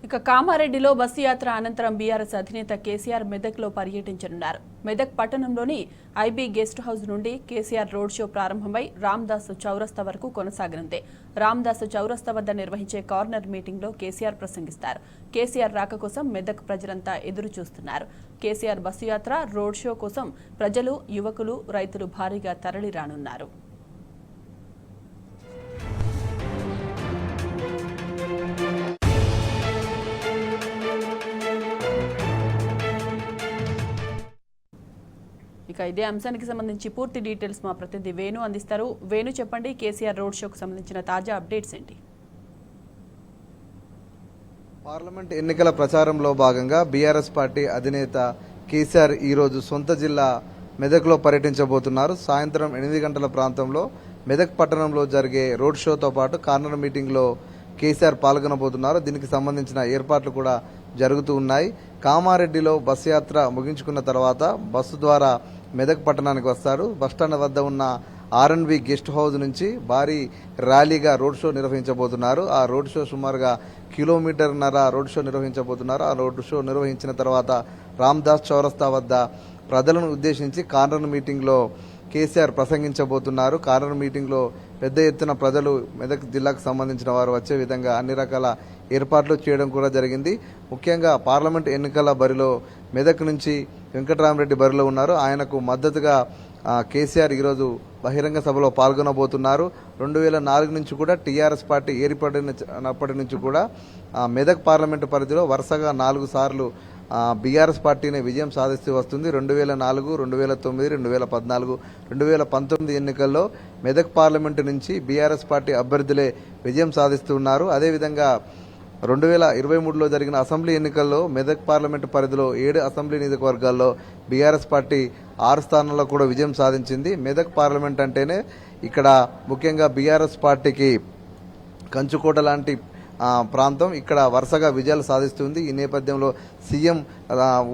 ఇక కామారెడ్డిలో బస్సు యాత్ర అనంతరం బీఆర్ఎస్ అధినేత కేసీఆర్ మెదక్లో పర్యటించనున్నారు. మెదక్ పట్టణంలోని ఐబీ గెస్ట్ హౌస్ నుండి కేసీఆర్ రోడ్ షో ప్రారంభమై రామదాసు చౌరస్తా వరకు కొనసాగనుంది. రామదాసు చౌరస్తా వద్ద నిర్వహించే కార్నర్ మీటింగ్లో కేసీఆర్ ప్రసంగిస్తారు. కేసీఆర్ రాక కోసం మెదక్ ప్రజలంతా ఎదురు చూస్తున్నారు. కేసీఆర్ బస్సు యాత్ర, రోడ్ షో కోసం ప్రజలు, యువకులు, రైతులు భారీగా తరలి రానున్నారు. ఇక ఇదే అంశానికి సంబంధించి పూర్తి డీటెయిల్స్ మా ప్రతినిధి వేణు అందిస్తారు. వేణు, చెప్పండి, కేసీఆర్ రోడ్ షోకు సంబంధించిన తాజా అప్డేట్స్ ఏంటి? పార్లమెంట్ ఎన్నికల ప్రచారంలో భాగంగా బీఆర్ఎస్ పార్టీ అధినేత కేసీఆర్ ఈరోజు సొంత జిల్లా మెదక్లో పర్యటించబోతున్నారు. సాయంత్రం 8 గంటల ప్రాంతంలో మెదక్ పట్టణంలో జరిగే రోడ్ షోతో పాటు కార్నర్ మీటింగ్లో కేసీఆర్ పాల్గొనబోతున్నారు. దీనికి సంబంధించిన ఏర్పాట్లు కూడా జరుగుతూ ఉన్నాయి. కామారెడ్డిలో బస్సు యాత్ర ముగించుకున్న తర్వాత బస్సు ద్వారా మెదక్ పట్టణానికి వస్తారు. బస్టాండ్ వద్ద ఉన్న ఆర్ఎన్బి గెస్ట్ హౌస్ నుంచి భారీ ర్యాలీగా రోడ్ షో నిర్వహించబోతున్నారు. ఆ రోడ్ షో సుమారుగా కిలోమీటర్న్నర రోడ్ షో నిర్వహించబోతున్నారు. ఆ రోడ్ షో నిర్వహించిన తర్వాత రామదాస్ చౌరస్తా వద్ద ప్రజలను ఉద్దేశించి కార్నర్ మీటింగ్లో కేసీఆర్ ప్రసంగించబోతున్నారు. కార్నర్ మీటింగ్లో పెద్ద ఎత్తున ప్రజలు మెదక్ జిల్లాకు సంబంధించిన వారు వచ్చే విధంగా అన్ని రకాల ఏర్పాట్లు చేయడం కూడా జరిగింది. ముఖ్యంగా పార్లమెంట్ ఎన్నికల బరిలో మెదక్ నుంచి వెంకటరామరెడ్డి బరిలో ఉన్నారు. ఆయనకు మద్దతుగా కేసీఆర్ ఈరోజు బహిరంగ సభలో పాల్గొనబోతున్నారు. 2004 నుంచి కూడా టీఆర్ఎస్ పార్టీ ఏర్పడినప్పటి నుంచి కూడా మెదక్ పార్లమెంటు పరిధిలో వరుసగా 4 సార్లు బీఆర్ఎస్ పార్టీనే విజయం సాధిస్తూ వస్తుంది. 2004, 2009, 2014, 2019 ఎన్నికల్లో మెదక్ పార్లమెంటు నుంచి బీఆర్ఎస్ పార్టీ అభ్యర్థులే విజయం సాధిస్తున్నారు. అదేవిధంగా 2023లో జరిగిన అసెంబ్లీ ఎన్నికల్లో మెదక్ పార్లమెంటు పరిధిలో 7 అసెంబ్లీ నియోజకవర్గాల్లో బీఆర్ఎస్ పార్టీ 6 స్థానాల్లో కూడా విజయం సాధించింది. మెదక్ పార్లమెంట్ అంటేనే ఇక్కడ ముఖ్యంగా బీఆర్ఎస్ పార్టీకి కంచుకోట లాంటి ప్రాంతం. ఇక్కడ వరుసగా విజయాలు సాధిస్తుంది. ఈ నేపథ్యంలో సీఎం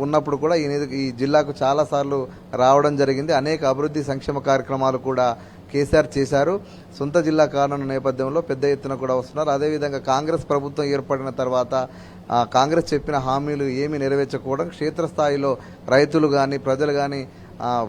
ఉన్నప్పుడు కూడా ఈ జిల్లాకు చాలాసార్లు రావడం జరిగింది. అనేక అభివృద్ధి సంక్షేమ కార్యక్రమాలు కూడా కేసీఆర్ చేశారు. సొంత జిల్లా కానున్న నేపథ్యంలో పెద్ద ఎత్తున కూడా వస్తున్నారు. అదేవిధంగా కాంగ్రెస్ ప్రభుత్వం ఏర్పడిన తర్వాత కాంగ్రెస్ చెప్పిన హామీలు ఏమీ నెరవేర్చకపోవడం, క్షేత్రస్థాయిలో రైతులు కానీ ప్రజలు కానీ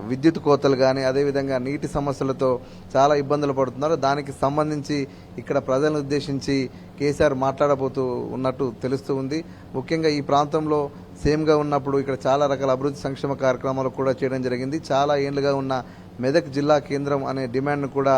విద్యుత్ కోతలు కానీ అదేవిధంగా నీటి సమస్యలతో చాలా ఇబ్బందులు పడుతున్నారు. దానికి సంబంధించి ఇక్కడ ప్రజలను ఉద్దేశించి కేసీఆర్ మాట్లాడబోతూ ఉన్నట్టు తెలుస్తూ ఉంది. ముఖ్యంగా ఈ ప్రాంతంలో సేమ్గా ఉన్నప్పుడు ఇక్కడ చాలా రకాల అభివృద్ధి సంక్షేమ కార్యక్రమాలు కూడా చేయడం జరిగింది. చాలా ఏళ్లుగా ఉన్న మెదక్ జిల్లా కేంద్రం అనే డిమాండ్ను కూడా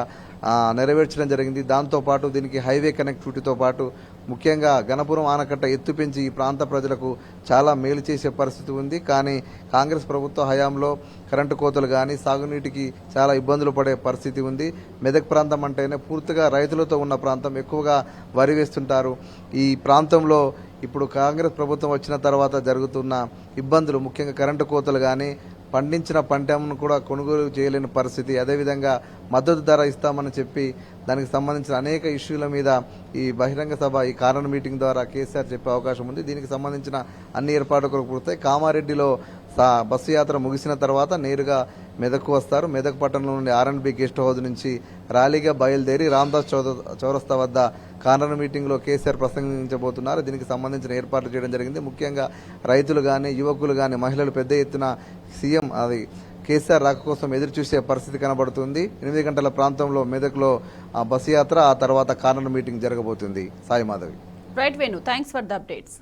నెరవేర్చడం జరిగింది. దాంతోపాటు దీనికి హైవే కనెక్టివిటీతో పాటు ముఖ్యంగా గణపురం ఆనకట్ట ఎత్తు పెంచి ఈ ప్రాంత ప్రజలకు చాలా మేలు చేసే పరిస్థితి ఉంది. కానీ కాంగ్రెస్ ప్రభుత్వ హయాంలో కరెంటు కోతలు కానీ సాగునీటికి చాలా ఇబ్బందులు పడే పరిస్థితి ఉంది. మెదక్ ప్రాంతం అంటేనే పూర్తిగా రైతులతో ఉన్న ప్రాంతం, ఎక్కువగా వరి వేస్తుంటారు. ఈ ప్రాంతంలో ఇప్పుడు కాంగ్రెస్ ప్రభుత్వం వచ్చిన తర్వాత జరుగుతున్న ఇబ్బందులు, ముఖ్యంగా కరెంటు కోతలు కానీ పండించిన పంటను కూడా కొనుగోలు చేయలేని పరిస్థితి, అదేవిధంగా మద్దతు ధర ఇస్తామని చెప్పి దానికి సంబంధించిన అనేక ఇష్యూల మీద ఈ బహిరంగ సభ, ఈ కార్నర్ మీటింగ్ ద్వారా కేసీఆర్ చెప్పే అవకాశం ఉంది. దీనికి సంబంధించిన అన్ని ఏర్పాట్లు పూర్తయి కామారెడ్డిలో బస్సు యాత్ర ముగిసిన తర్వాత నేరుగా మెదక్కు వస్తారు. మెదక్ పట్టణంలో నుండి ఆర్ఎన్బి గెస్ట్ హౌస్ నుంచి ర్యాలీగా బయలుదేరి రామదాస్ చౌరస్తా వద్ద కార్నర్ మీటింగ్లో కేసీఆర్ ప్రసంగించబోతున్నారు. దీనికి సంబంధించిన ఏర్పాట్లు చేయడం జరిగింది. ముఖ్యంగా రైతులు కానీ యువకులు కానీ మహిళలు పెద్ద ఎత్తున సీఎం కేసీఆర్ రాక కోసం ఎదురు చూసే పరిస్థితి కనబడుతుంది. 8 గంటల ప్రాంతంలో మెదక్లో బస్సు యాత్ర, ఆ తర్వాత కార్నర్ మీటింగ్ జరగబోతుంది. Sai Madhavi. Right Venu, thanks for the updates.